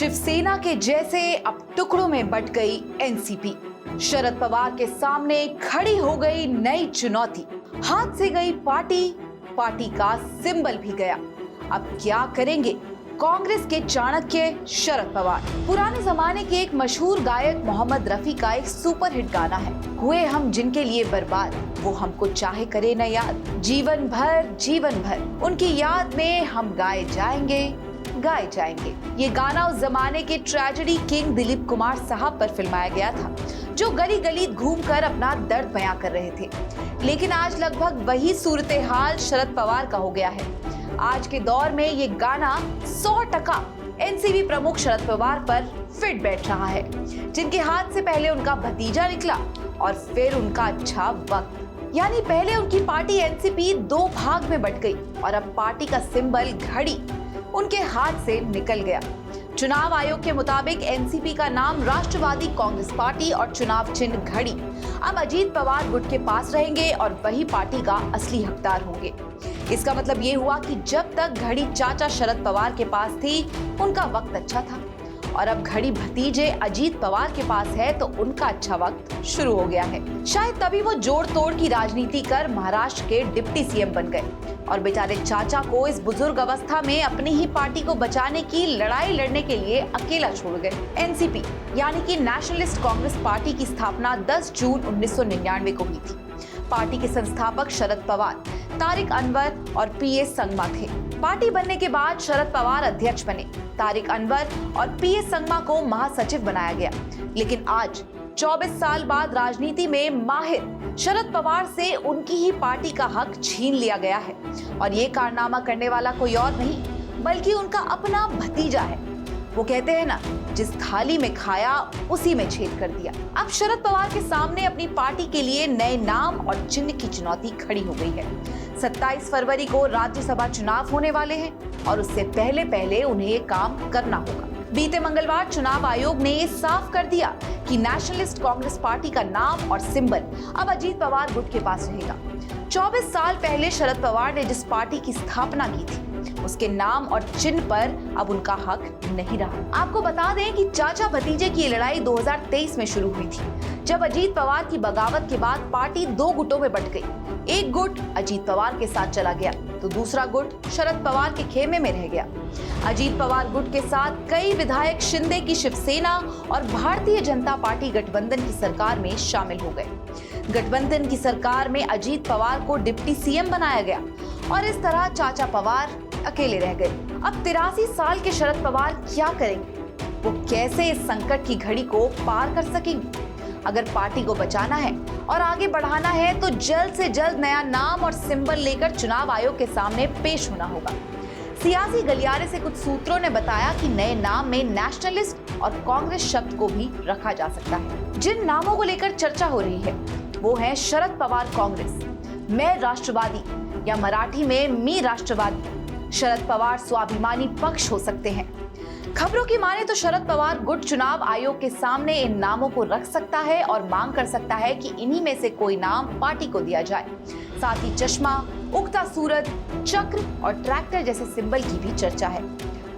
शिवसेना के जैसे अब टुकड़ों में बट गई एनसीपी। शरद पवार के सामने खड़ी हो गई नई चुनौती। हाथ से गई पार्टी, पार्टी का सिंबल भी गया। अब क्या करेंगे कांग्रेस के चाणक्य शरद पवार? पुराने जमाने के एक मशहूर गायक मोहम्मद रफी का एक सुपरहिट गाना है, हुए हम जिनके लिए बर्बाद, वो हमको चाहे करे न याद, जीवन भर उनकी याद में हम गाए जाएंगे। ये गाना उस जमाने के ट्रेजेडी किंग दिलीप कुमार साहब पर फिल्माया गया था, जो गली गली घूमकर अपना दर्द बयां कर रहे थे। लेकिन आज लगभग वही सूरत हाल शरद पवार का हो गया है। आज के दौर में ये गाना 100% एनसीपी प्रमुख शरद पवार पर फिट बैठ रहा है, जिनके हाथ से पहले उनका भतीजा निकला और फिर उनका अच्छा वक्त। यानी पहले उनकी पार्टी एनसीपी दो भाग में बट गई और अब पार्टी का सिंबल घड़ी उनके हाथ से निकल गया। चुनाव आयोग के मुताबिक एनसीपी का नाम राष्ट्रवादी कांग्रेस पार्टी और चुनाव चिन्ह घड़ी अब अजीत पवार गुट के पास रहेंगे और वही पार्टी का असली हकदार होंगे। इसका मतलब ये हुआ कि जब तक घड़ी चाचा शरद पवार के पास थी, उनका वक्त अच्छा था, और अब घड़ी भतीजे अजीत पवार के पास है तो उनका अच्छा वक्त शुरू हो गया है। शायद तभी वो जोड़ तोड़ की राजनीति कर महाराष्ट्र के डिप्टी सीएम बन गए और बेचारे चाचा को इस बुजुर्ग अवस्था में अपनी ही पार्टी को बचाने की लड़ाई लड़ने के लिए अकेला छोड़ गए। एनसीपी यानी कि नेशनलिस्ट कांग्रेस पार्टी की स्थापना 10 जून 1999 को हुई थी। पार्टी के संस्थापक शरद पवार, तारिक अनवर और पीएस संगमा थे। पार्टी बनने के बाद शरद पवार अध्यक्ष बने, तारिक अनवर और पीएस संगमा को महासचिव बनाया गया। लेकिन आज 24 साल बाद राजनीति में माहिर शरद पवार से उनकी ही पार्टी का हक छीन लिया गया है, और ये कारनामा करने वाला कोई और नहीं बल्कि उनका अपना भतीजा है। वो कहते हैं ना, जिस थाली में खाया उसी में छेद कर दिया। अब शरद पवार के सामने अपनी पार्टी के लिए नए नाम और चिन्ह की चुनौती खड़ी हो गई है। 27 फरवरी को राज्यसभा चुनाव होने वाले हैं और उससे पहले उन्हें ये काम करना होगा। बीते मंगलवार चुनाव आयोग ने ये साफ कर दिया कि नेशनलिस्ट कांग्रेस पार्टी का नाम और सिंबल अब अजीत पवार गुट के पास रहेगा। 24 साल पहले शरद पवार ने जिस पार्टी की स्थापना की थी, उसके नाम और चिन्ह पर अब उनका हक नहीं रहा। आपको बता दें कि चाचा भतीजे की लड़ाई 2023 में शुरू हुई थी, जब अजीत पवार की बगावत के बाद पार्टी दो गुटों में बट गई। एक गुट अजीत पवार के साथ चला गया तो दूसरा गुट शरद पवार के खेमे में रह गया। अजीत पवार गुट के साथ कई विधायक शिंदे की शिवसेना और भारतीय जनता पार्टी गठबंधन की सरकार में शामिल हो गए। गठबंधन की सरकार में अजीत पवार को डिप्टी सीएम बनाया गया और इस तरह चाचा पवार अकेले रह गए। अब 83 साल के शरद पवार क्या करेंगे? वो कैसे इस संकट की घड़ी को पार कर सकेंगे? अगर पार्टी को बचाना है और आगे बढ़ाना है तो जल्द से जल्द नया नाम और सिंबल लेकर चुनाव आयोग के सामने पेश होना होगा। सियासी गलियारे से कुछ सूत्रों ने बताया कि नए नाम में नेशनलिस्ट और कांग्रेस शब्द को भी रखा जा सकता है। जिन नामों को लेकर चर्चा हो रही है वो है शरद पवार कांग्रेस, मैं राष्ट्रवादी या मराठी में मी राष्ट्रवादी, शरद पवार स्वाभिमानी पक्ष हो सकते हैं। खबरों की माने तो शरद पवार गुट चुनाव आयोग के सामने इन नामों को रख सकता है और मांग कर सकता है कि इन्हीं में से कोई नाम पार्टी को दिया जाए। साथ ही चश्मा, उगता सूरज, चक्र और ट्रैक्टर जैसे सिंबल की भी चर्चा है।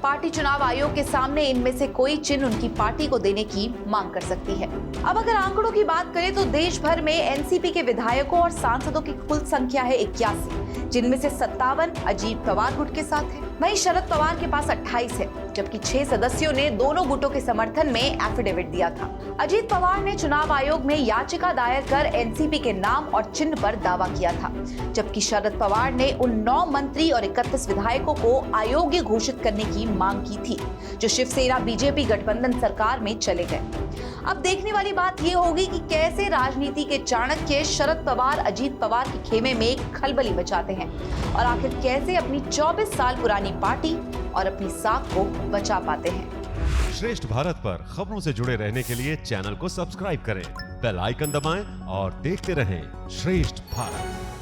पार्टी चुनाव आयोग के सामने इनमें से कोई चिन्ह उनकी पार्टी को देने की मांग कर सकती है। अब अगर आंकड़ों की बात करें तो देश भर में एनसीपी के विधायकों और सांसदों की कुल संख्या है 81, जिनमें से 57 अजीत पवार गुट के साथ है। वहीं शरद पवार के पास 28 है, जबकि 6 सदस्यों ने दोनों गुटों के समर्थन में एफिडेविट दिया था। अजीत पवार ने चुनाव आयोग में याचिका दायर कर एनसीपी के नाम और चिन्ह पर दावा किया था, जबकि शरद पवार ने उन 9 मंत्री और 31 विधायकों को अयोग्य घोषित करने की मांग की थी, जो शिवसेना बीजेपी गठबंधन सरकार में चले गए। अब देखने वाली बात ये होगी कि कैसे राजनीति के चाणक्य शरद पवार अजीत पवार के खेमे में खलबली मचाते हैं और आखिर कैसे अपनी 24 साल पुरानी पार्टी और अपनी साख को बचा पाते हैं। श्रेष्ठ भारत पर खबरों से जुड़े रहने के लिए चैनल को सब्सक्राइब करें, बेल आइकन दबाएं और देखते रहें श्रेष्ठ भारत।